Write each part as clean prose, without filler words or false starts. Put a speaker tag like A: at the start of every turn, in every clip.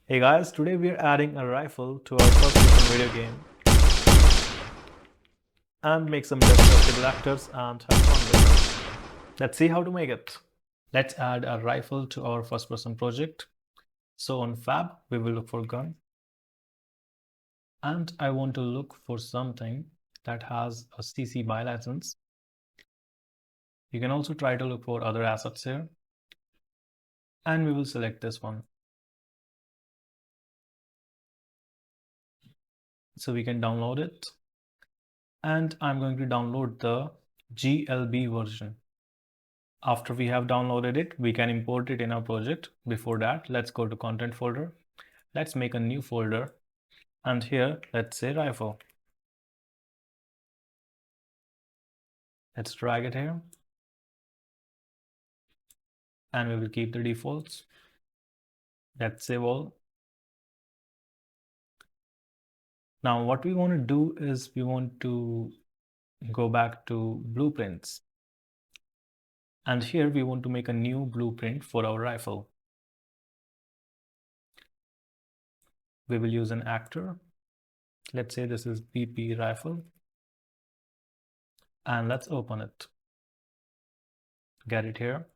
A: Hey guys, today we are adding a rifle to our first person video game and make some destructible actors and have fun with it. Let's see how to make it. Let's add a rifle to our first person project. So on Fab, we will look for gun. And I want to look for something that has a CC BY license. You can also try to look for other assets here. And we will select this one. So we can download it. And I'm going to download the GLB version. After we have downloaded it, we can import it in our project. Before that, let's go to content folder. Let's make a new folder. And here, let's say rifle. Let's drag it here. And we will keep the defaults. Let's save all. Now, what we want to do is we want to go back to blueprints. And here we want to make a new blueprint for our rifle. We will use an actor. Let's say this is BP rifle. And let's open it. Get it here.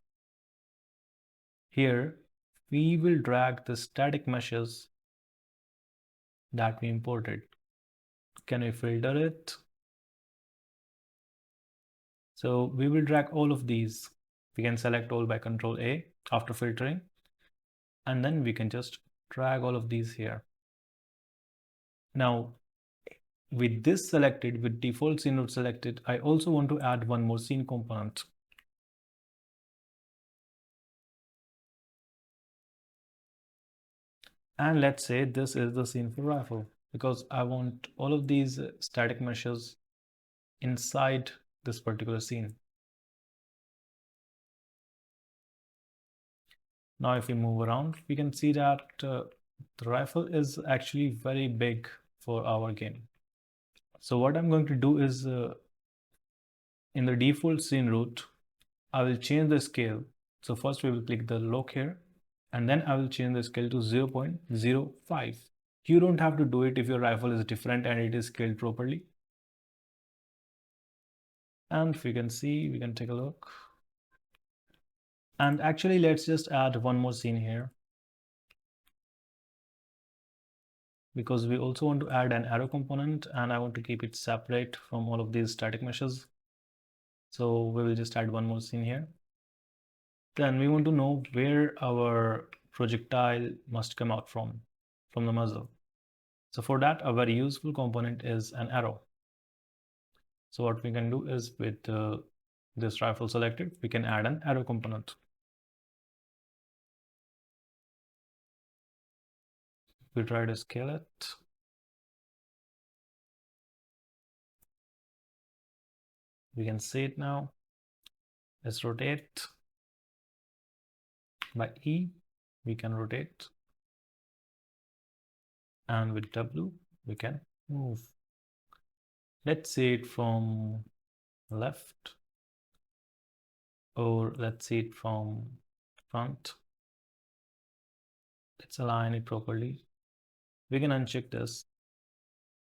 A: Here, we will drag the static meshes that we imported. Can we filter it? So we will drag all of these. We can select all by Control A after filtering. And then we can just drag all of these here. Now, with this selected, with default scene root selected, I also want to add one more scene component. And let's say this is the scene for rifle, because I want all of these static meshes inside this particular scene. Now, if we move around, we can see that the rifle is actually very big for our game. So what I'm going to do is in the default scene root, I will change the scale. So first we will click the lock here, and then I will change the scale to 0.05. You don't have to do it if your rifle is different and it is scaled properly. And if we can see, we can take a look. And actually, let's just add one more scene here, because we also want to add an arrow component and I want to keep it separate from all of these static meshes. So we will just add one more scene here. Then we want to know where our projectile must come out from the muzzle. So for that, a very useful component is an arrow. So what we can do is with this rifle selected, we can add an arrow component. We try to scale it. We can see it now. Let's rotate. By E, we can rotate. And with W, we can move. Let's see it from left, or let's see it from front. Let's align it properly. We can uncheck this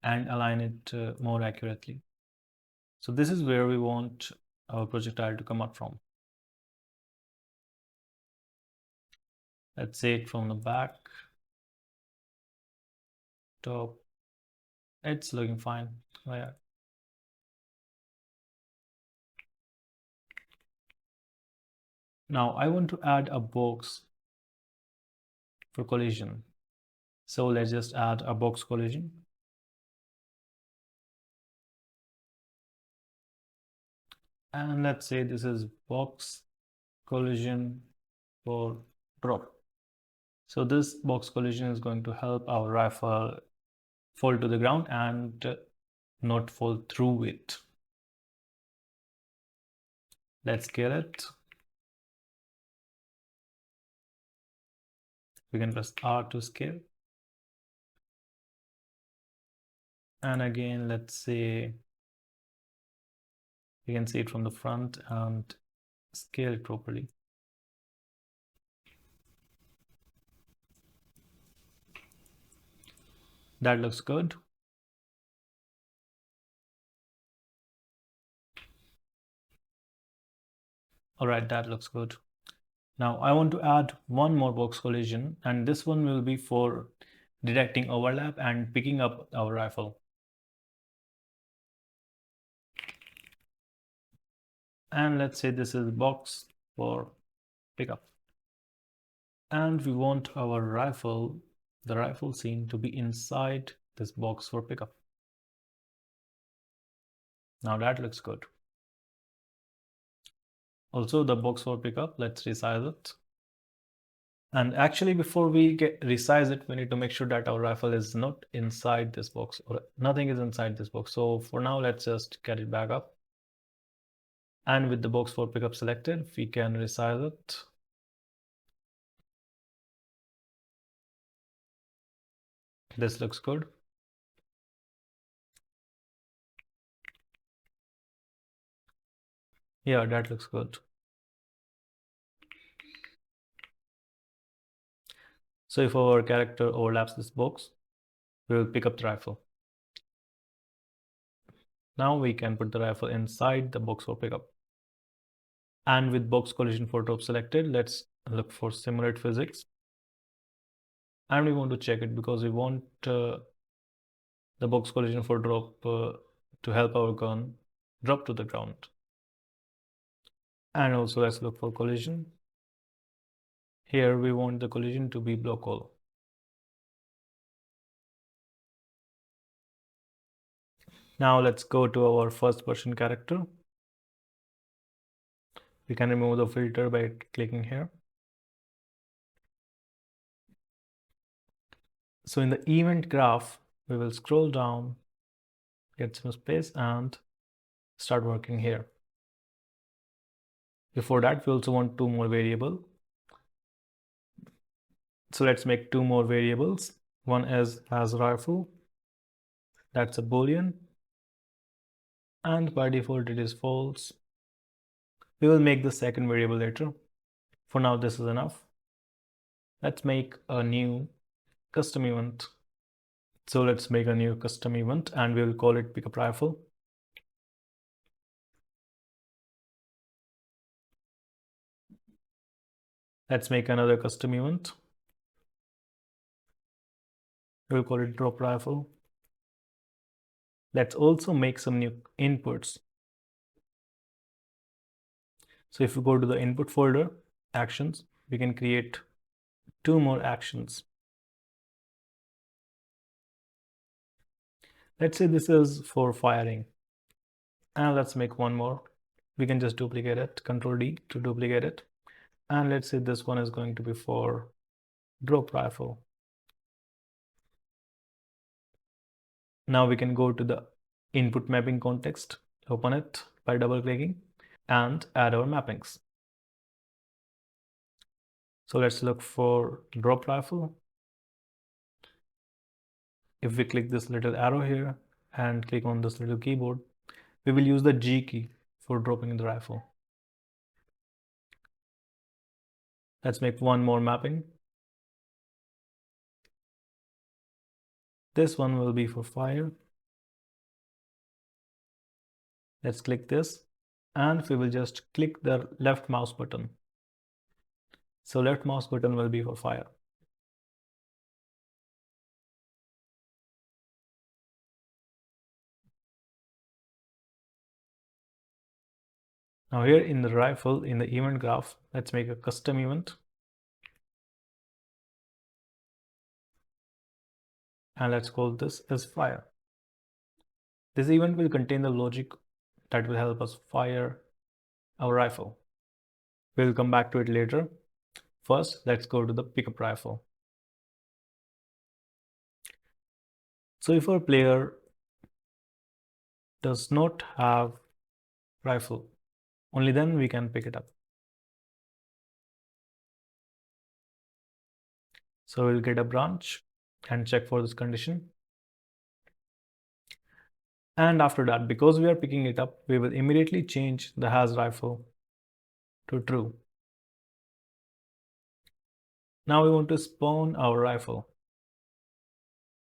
A: and align it more accurately. So this is where we want our projectile to come out from. Let's see it from the back, top. It's looking fine. Oh, yeah. Now I want to add a box for collision. So let's just add a box collision. And let's say this is box collision for drop. So this box collision is going to help our rifle fall to the ground and not fall through it. Let's scale it. We can press R to scale. And again, let's say you can see it from the front and scale it properly. That looks good. All right, that looks good. Now I want to add one more box collision, and this one will be for detecting overlap and picking up our rifle. And let's say this is box for pickup. And we want our rifle, the rifle scene, to be inside this box for pickup. Now that looks good. Also the box for pickup, let's resize it. And actually before we resize it, we need to make sure that our rifle is not inside this box, or nothing is inside this box. So for now, let's just get it back up. And with the box for pickup selected, we can resize it. This looks good. Yeah, that looks good. So if our character overlaps this box, we will pick up the rifle. Now we can put the rifle inside the box for pickup. And with box collision for drop selected, let's look for simulate physics. And we want to check it because we want the box collision for drop to help our gun drop to the ground. And also let's look for collision. Here we want the collision to be block all. Now let's go to our first person character. We can remove the filter by clicking here. So in the event graph, we will scroll down, get some space, and start working here. Before that, we also want two more variables. So let's make two more variables. One is has rifle, that's a boolean, and by default it is false. We will make the second variable later. For now, this is enough. Let's make a new custom event. So let's make a new custom event and we will call it pickup rifle. Let's make another custom event. We'll call it drop rifle. Let's also make some new inputs. So if we go to the input folder, actions, we can create two more actions. Let's say this is for firing. And let's make one more. We can just duplicate it, Control D to duplicate it. And let's say this one is going to be for drop rifle. Now we can go to the input mapping context, open it by double clicking and add our mappings. So let's look for drop rifle. If we click this little arrow here and click on this little keyboard, we will use the G key for dropping the rifle. Let's make one more mapping. This one will be for fire. Let's click this and we will just click the left mouse button. So left mouse button will be for fire. Now here in the rifle, in the event graph, let's make a custom event. And let's call this as fire. This event will contain the logic that will help us fire our rifle. We'll come back to it later. First, let's go to the pickup rifle. So if our player does not have rifle, only then we can pick it up. So we'll get a branch and check for this condition. And after that, because we are picking it up, we will immediately change the has rifle to true. Now we want to spawn our rifle.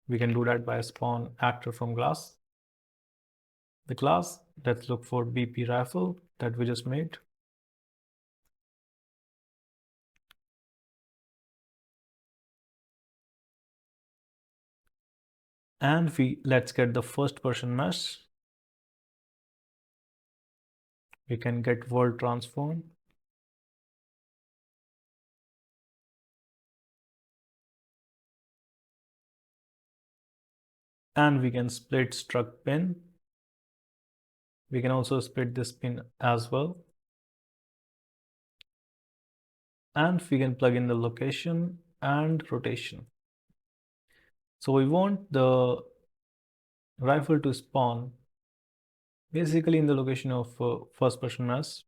A: We can do that by spawn actor from class. The class, let's look for BP rifle that we just made. And let's get the first person mesh. We can get world transform. And we can split struck pin. We can also split this pin as well. And we can plug in the location and rotation. So we want the rifle to spawn basically in the location of first person mesh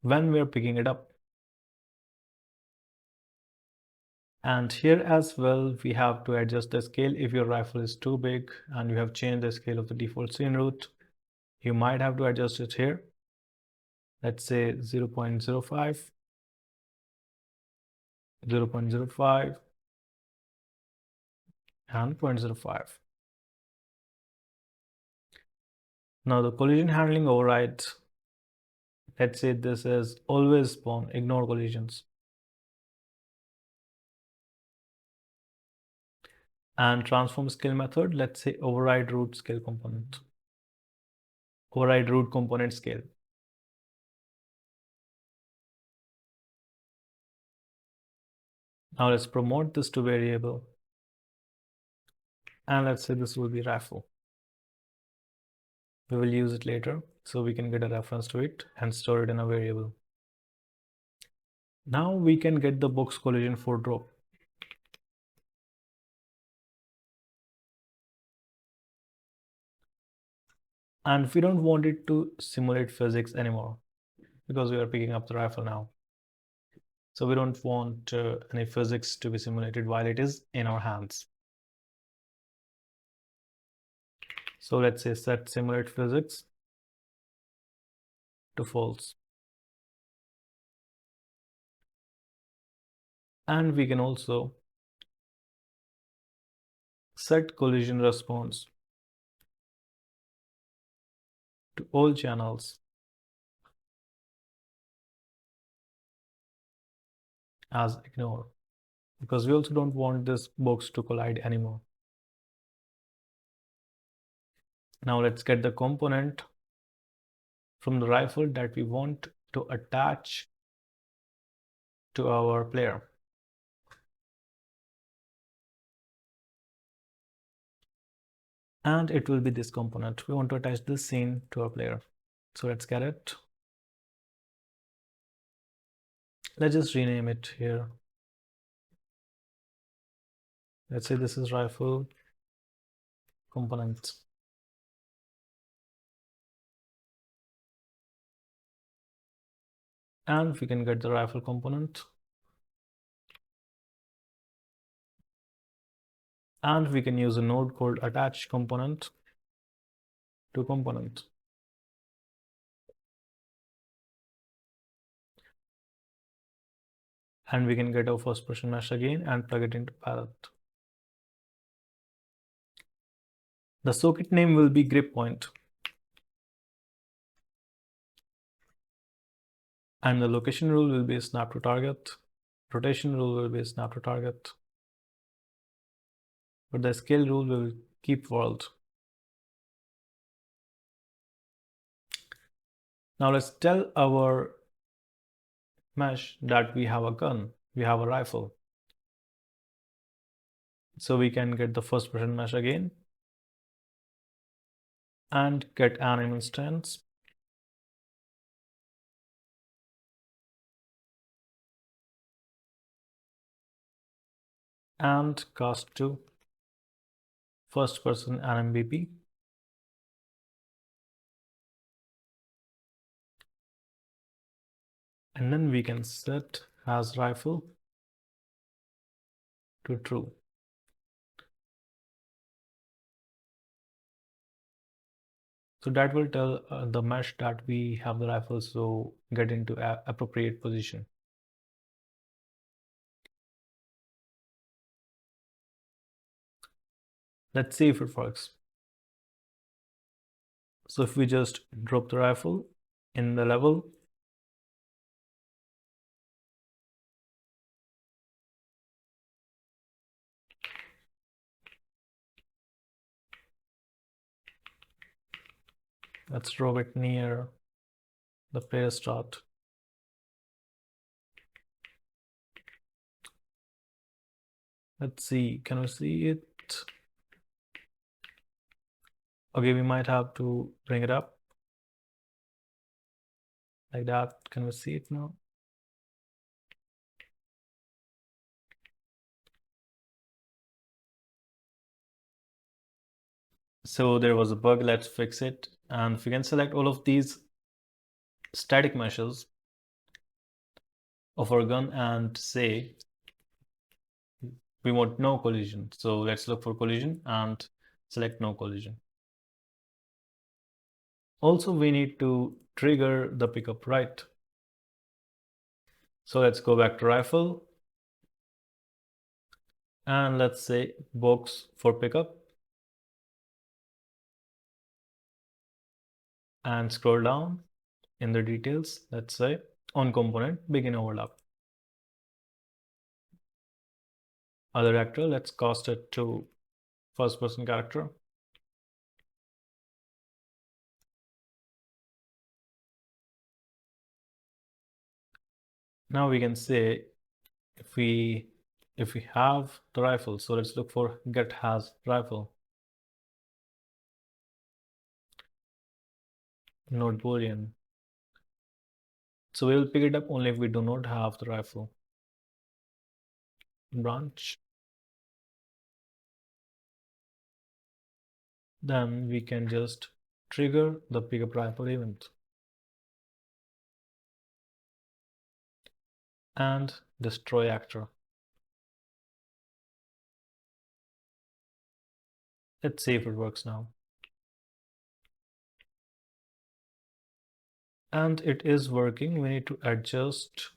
A: when we're picking it up. And here as well, we have to adjust the scale. If your rifle is too big and you have changed the scale of the default scene root, you might have to adjust it here. Let's say 0.05, 0.05, and 0.05. Now the collision handling overrides. Let's say this is always spawn, ignore collisions. And transform scale method, let's say override root scale component. Override root component scale. Now let's promote this to variable. And let's say this will be rifle. We will use it later so we can get a reference to it and store it in a variable. Now we can get the box collision for drop. And we don't want it to simulate physics anymore because we are picking up the rifle now. So we don't want any physics to be simulated while it is in our hands. So let's say set simulate physics to false. And we can also set collision response to all channels as ignore, because we also don't want this box to collide anymore. Now let's get the component from the rifle that we want to attach to our player. And it will be this component. We want to attach this scene to our player. So let's get it. Let's just rename it here. Let's say this is rifle components. And we can get the rifle component. And we can use a node called attach component to component. And we can get our first person mesh again and plug it into palette. The socket name will be grip point. And the location rule will be snap to target. Rotation rule will be snap to target. But the scale rule will keep world. Now let's tell our mesh that we have a gun, we have a rifle. So we can get the first person mesh again and get an instance. And cast to first person NMBP. And then we can set as rifle to true. So that will tell the mesh that we have the rifle, so get into appropriate position. Let's see if it works. So if we just drop the rifle in the level, let's drop it near the player start. Let's see, can we see it? Okay, we might have to bring it up like that. Can we see it now? So there was a bug, let's fix it. And if we can select all of these static meshes of our gun and say we want no collision. So let's look for collision and select no collision. Also, we need to trigger the pickup, right? So let's go back to rifle and let's say box for pickup and scroll down in the details. Let's say on component begin overlap. Other actor, let's cast it to first person character. Now we can say if we have the rifle, so let's look for get has rifle, not boolean. So we will pick it up only if we do not have the rifle. Branch. Then we can just trigger the pickup rifle event and destroy actor. Let's see if it works now. And it is working. We need to adjust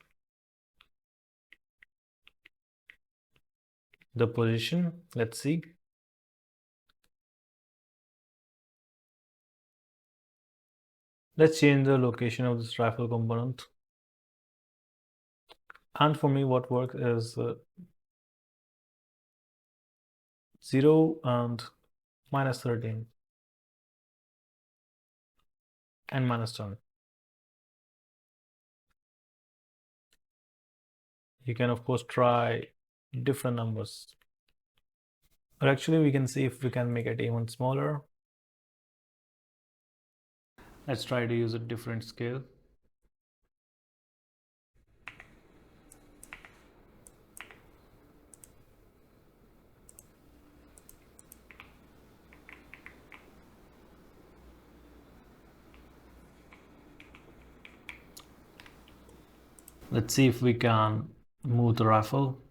A: the position. Let's see. Let's change the location of this rifle component. And for me, what works is 0 and -13 and -10. You can, of course, try different numbers. Or actually, we can see if we can make it even smaller. Let's try to use a different scale. Let's see if we can move the rifle.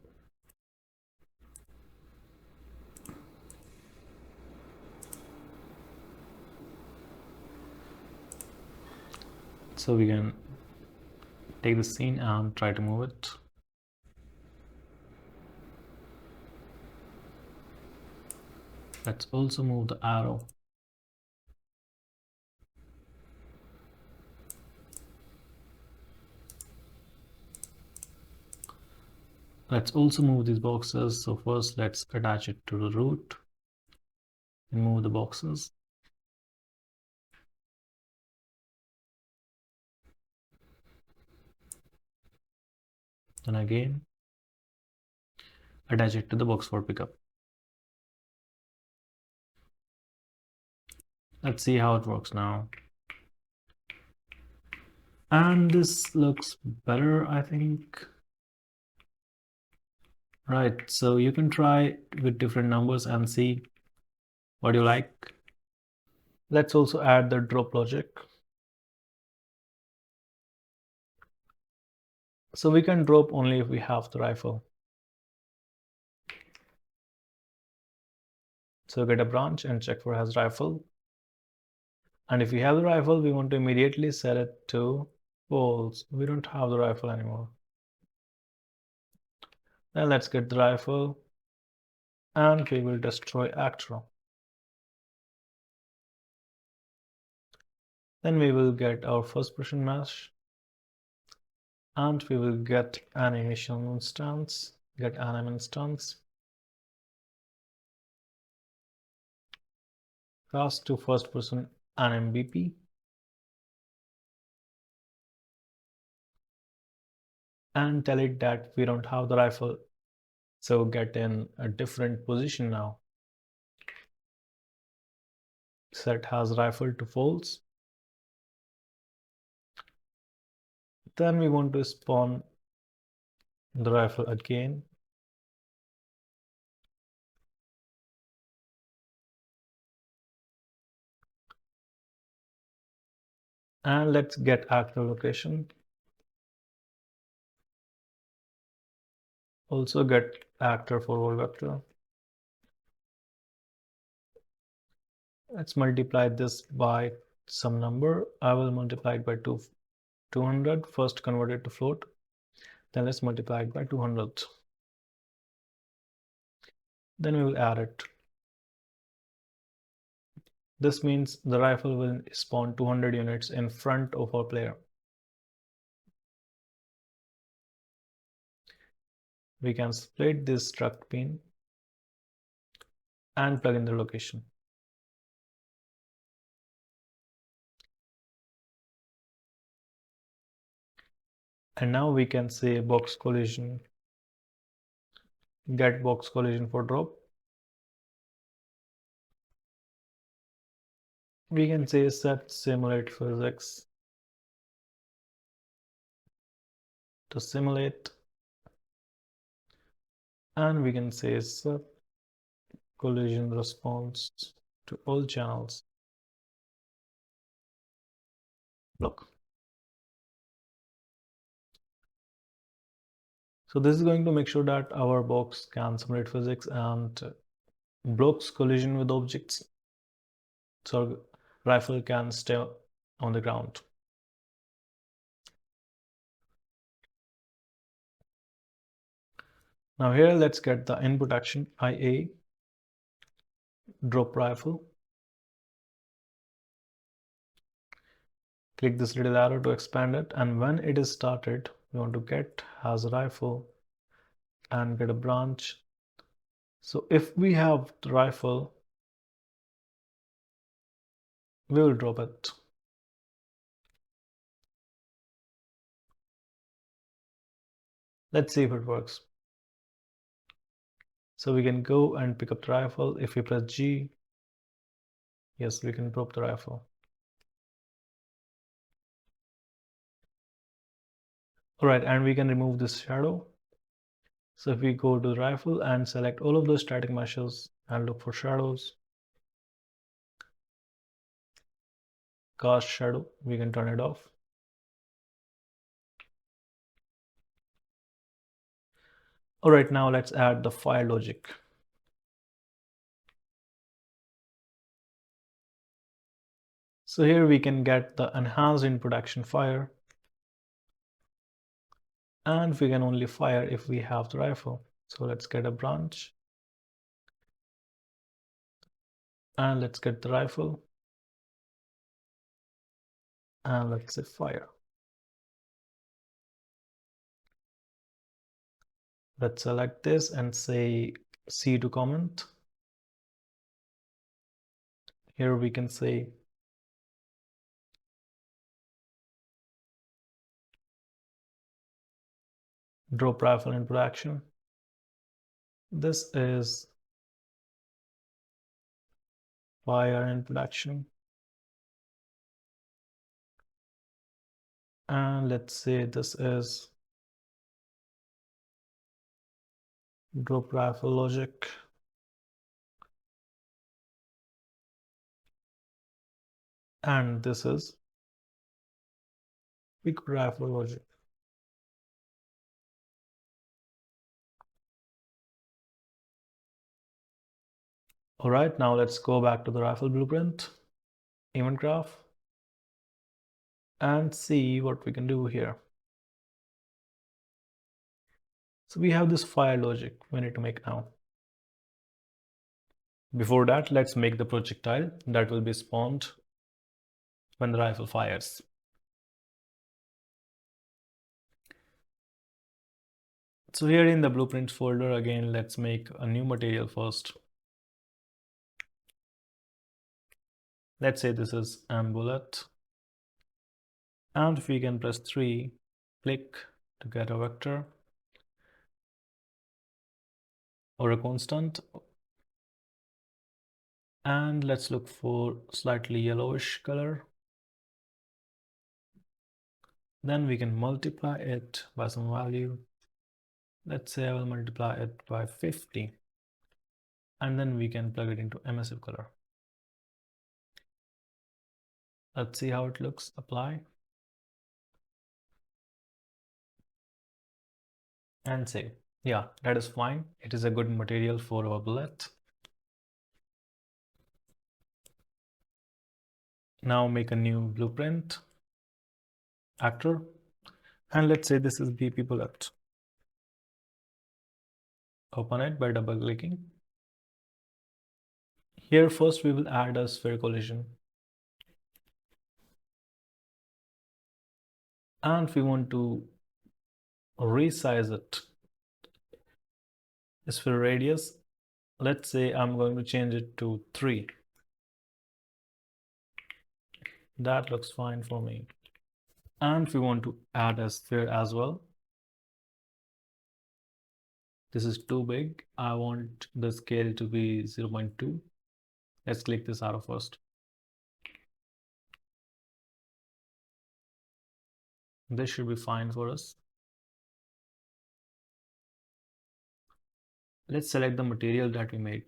A: So we can take the scene and try to move it. Let's also move the arrow. Let's also move these boxes. So first let's attach it to the root and move the boxes. Then again, attach it to the box for pickup. Let's see how it works now. And this looks better, I think. Right, so you can try with different numbers and see what you like. Let's also add the drop logic. So we can drop only if we have the rifle. So get a branch and check for has rifle. And if we have the rifle, we want to immediately set it to false. We don't have the rifle anymore. Then let's get the rifle and we will destroy actor. Then we will get our first person mesh, and we will get animation instance, get anim instance, cast to first person anim BP, and tell it that we don't have the rifle, so get in a different position now. Set has rifle to false. Then we want to spawn the rifle again. And let's get actor location. Also get actor forward vector. Let's multiply this by some number. I will multiply it by 200. First convert it to float. Then let's multiply it by 200. Then we will add it. This means the rifle will spawn 200 units in front of our player. We can split this struct pin and plug in the location. And now we can say box collision, get box collision for drop. We can say set simulate physics to simulate, and we can say set collision response to all channels. Look. So this is going to make sure that our box can simulate physics and blocks collision with objects, so rifle can stay on the ground. Now here let's get the input action IA drop rifle. Click this little arrow to expand it, and when it is started we want to get has a rifle and get a branch. So if we have the rifle, we will drop it. Let's see if it works. So we can go and pick up the rifle. If we press G, yes, we can drop the rifle. All right, and we can remove this shadow. So if we go to the rifle and select all of the static meshes and look for shadows, cast shadow, we can turn it off. All right, now let's add the fire logic. So here we can get the enhanced input action fire, and we can only fire if we have the rifle. So let's get a branch, and let's get the rifle, and let's say fire. Let's select this and say C to comment. Here we can say drop rifle in production. This is fire in production. And let's say this is drop rifle logic. And this is pick rifle logic. All right, now let's go back to the rifle blueprint, event graph, and see what we can do here. So we have this fire logic we need to make now. Before that, let's make the projectile that will be spawned when the rifle fires. So here in the blueprints folder, again, let's make a new material first. Let's say this is bullet. And if we can press 3, click to get a vector or a constant. And let's look for slightly yellowish color. Then we can multiply it by some value. Let's say I will multiply it by 50. And then we can plug it into emissive color. Let's see how it looks. Apply. And save. Yeah, that is fine. It is a good material for our bullet. Now make a new blueprint actor. And let's say this is BP bullet. Open it by double clicking. Here first we will add a sphere collision. And we want to resize it. Sphere radius, let's say I'm going to change it to 3. That looks fine for me. And we want to add a sphere as well. This is too big. I want the scale to be 0.2. Let's click this arrow first. This should be fine for us. Let's select the material that we made.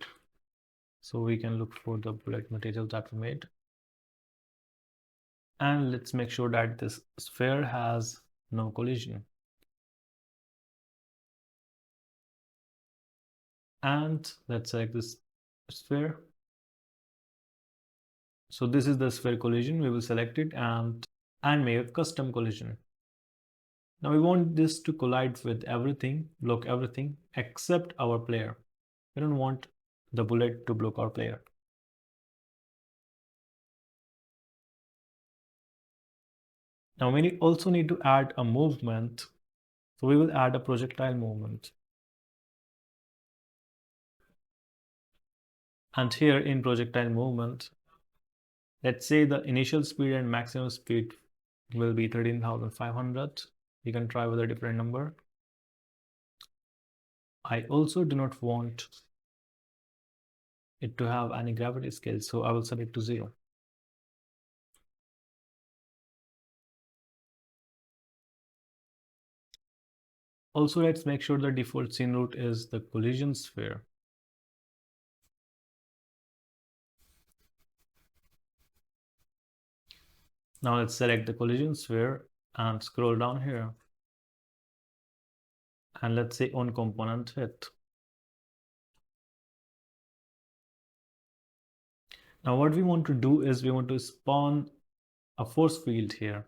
A: So we can look for the bullet material that we made. And let's make sure that this sphere has no collision. And let's select this sphere. So this is the sphere collision. We will select it and make a custom collision. Now we want this to collide with everything, block everything except our player. We don't want the bullet to block our player. Now we also need to add a movement. So we will add a projectile movement. And here in projectile movement, let's say the initial speed and maximum speed will be 13,500. You can try with a different number. I also do not want it to have any gravity scale, so I will set it to 0. Also, let's make sure the default scene root is the collision sphere. Now let's select the collision sphere and scroll down here. And let's say on component hit. Now what we want to do is we want to spawn a force field here.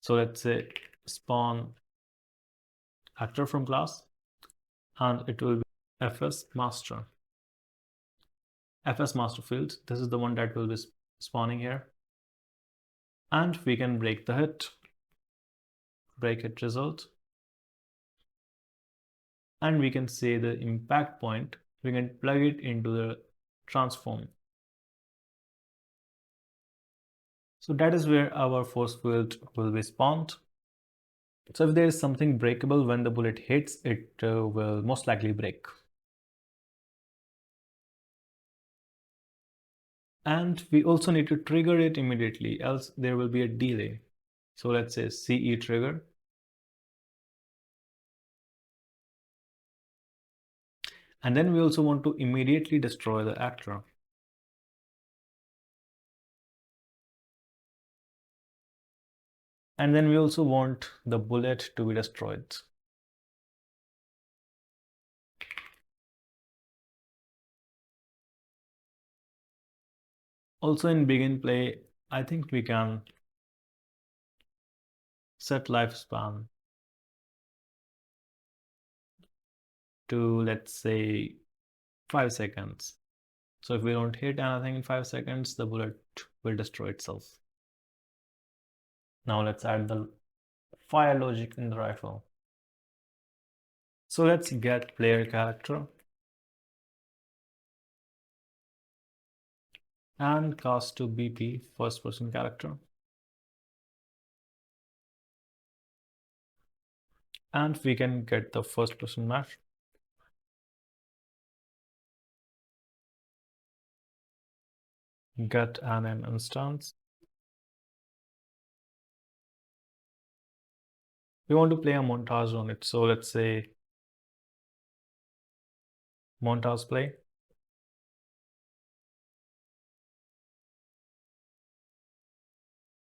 A: So let's say spawn actor from class, and it will be fs master. Fs master field. This is the one that will be spawning here. And we can break the hit, break hit result. And we can say the impact point, we can plug it into the transform. So that is where our force field will be spawned. So if there is something breakable when the bullet hits, it will most likely break. And we also need to trigger it immediately, else there will be a delay. So let's say CE trigger. And then we also want to immediately destroy the actor. And then we also want the bullet to be destroyed. Also in begin play, I think we can set lifespan to, let's say, 5 seconds. So if we don't hit anything in 5 seconds, the bullet will destroy itself. Now let's add the fire logic in the rifle. So let's get player character and cast to BP first person character. And we can get the first person map. Get an instance. We want to play a montage on it. So let's say montage play.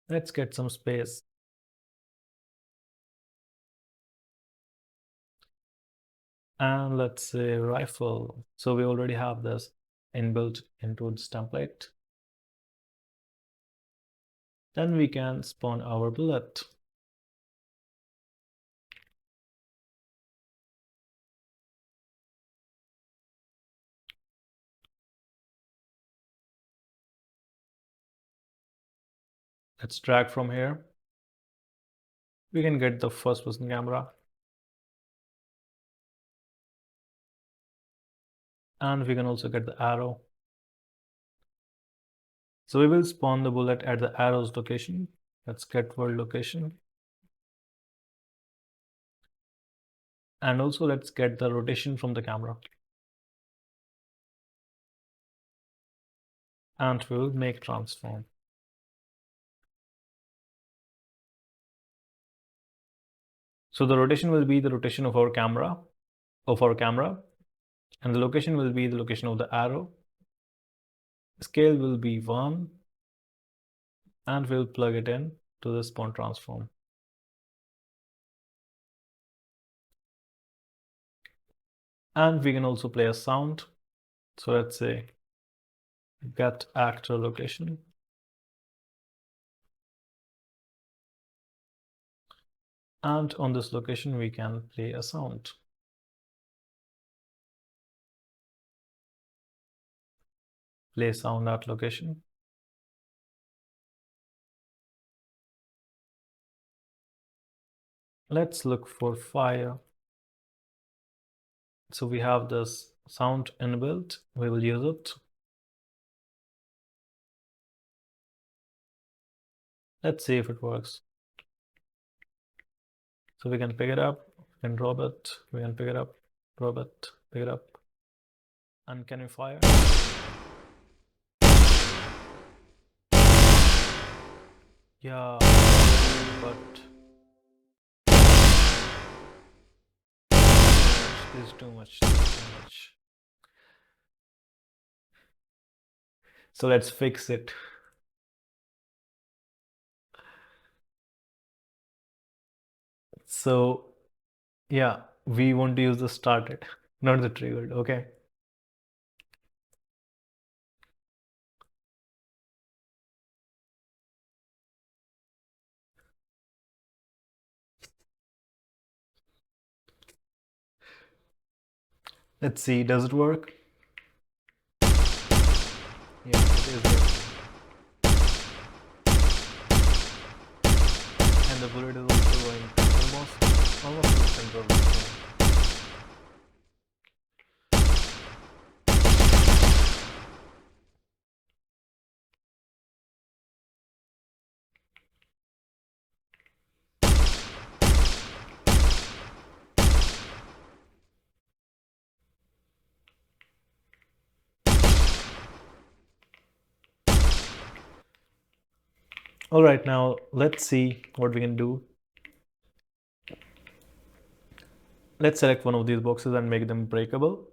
A: Let's get some space. And let's say rifle. So we already have this inbuilt into this template. Then we can spawn our bullet. Let's drag from here. We can get the first person camera. And we can also get the arrow. So we will spawn the bullet at the arrow's location. Let's get world location. And also let's get the rotation from the camera. And we'll make transform. So the rotation will be the rotation of our camera, and the location will be the location of the arrow. Scale will be 1, and we'll plug it in to the spawn transform. And we can also play a sound. So let's say get actor location. And on this location, we can play a sound. Play sound at location. Let's look for fire. So we have this sound inbuilt. We will use it. Let's see if it works. So we can pick it up, we can drop it, we can pick it up, drop it, pick it up. And can we fire? Yeah, but this is too much. So let's fix it. So yeah, we want to use the started, not the triggered, okay? Let's see, does it work? Yeah, it is working. And the bullet is also going almost to the center of the screen. All right, now let's see what we can do. Let's select one of these boxes and make them breakable.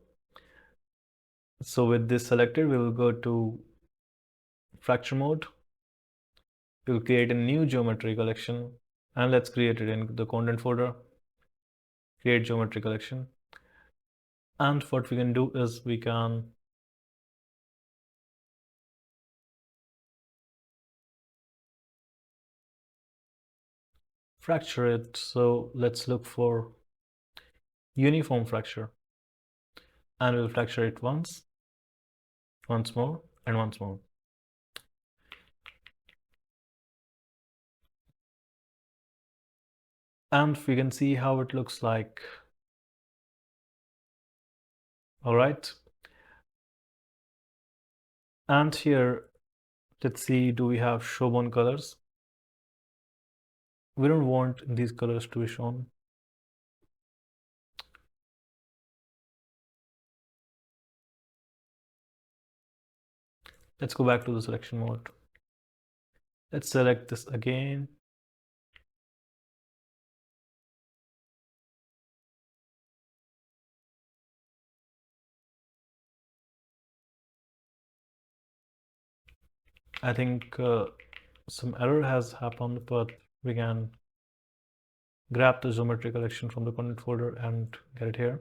A: So with this selected, we will go to fracture mode. We'll create a new geometry collection and let's create it in the content folder. Create geometry collection. And what we can do is we can fracture it. So let's look for uniform fracture. And we'll fracture it once more, and once more. and we can see how it looks like. All right. And here, let's see, do we have showbone colors? We don't want these colors to be shown. Let's go back to the selection mode. Let's select this again. I think some error has happened, but we can grab the geometry collection from the content folder and get it here.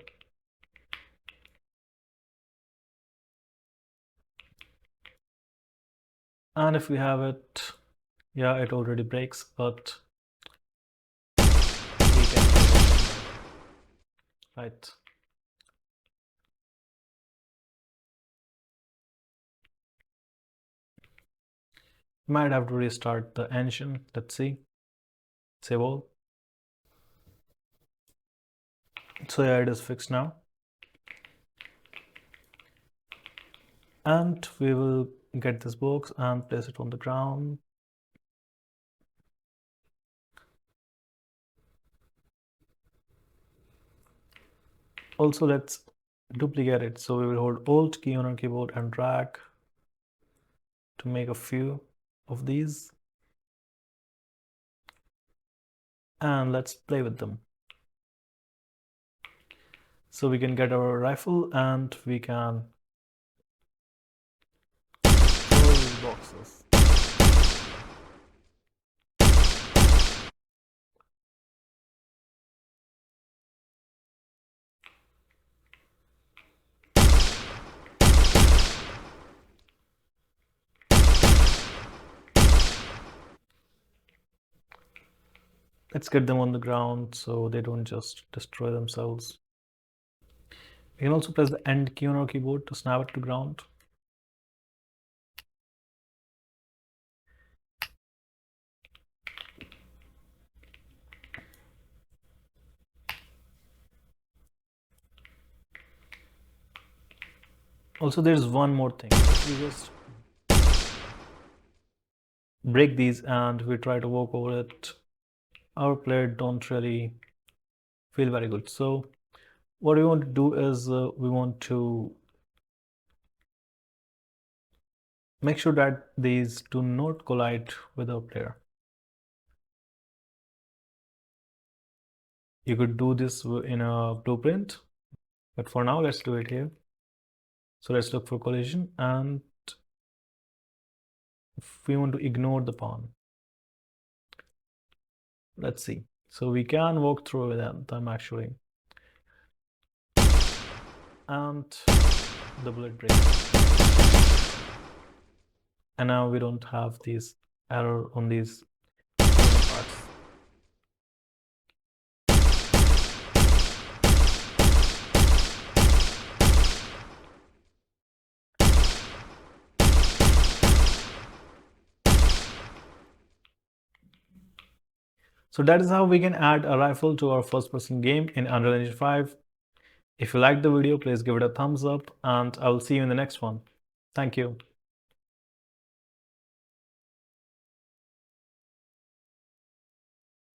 A: And if we have it, yeah, it already breaks, but we can, right. Might have to restart the engine. Let's see. Save all. So yeah, it is fixed now. And we will get this box and place it on the ground. Also, let's duplicate it. So we will hold Alt key on our keyboard and drag to make a few of these. And let's play with them. So we can get our rifle and we can throw these boxes. Let's get them on the ground so they don't just destroy themselves. We can also press the End key on our keyboard to snap it to ground. Also, there's one more thing. If we just break these and we try to walk over it, our player don't really feel very good. So what we want to do is we want to make sure that these do not collide with our player. You could do this in a blueprint, but for now, let's do it here. So let's look for collision, and we want to ignore the pawn. Let's see. So we can walk through them actually. And the bullet breaks. And now we don't have these error on these parts. So that is how we can add a rifle to our first-person game in Unreal Engine 5. If you liked the video, please give it a thumbs up and I will see you in the next one. Thank you.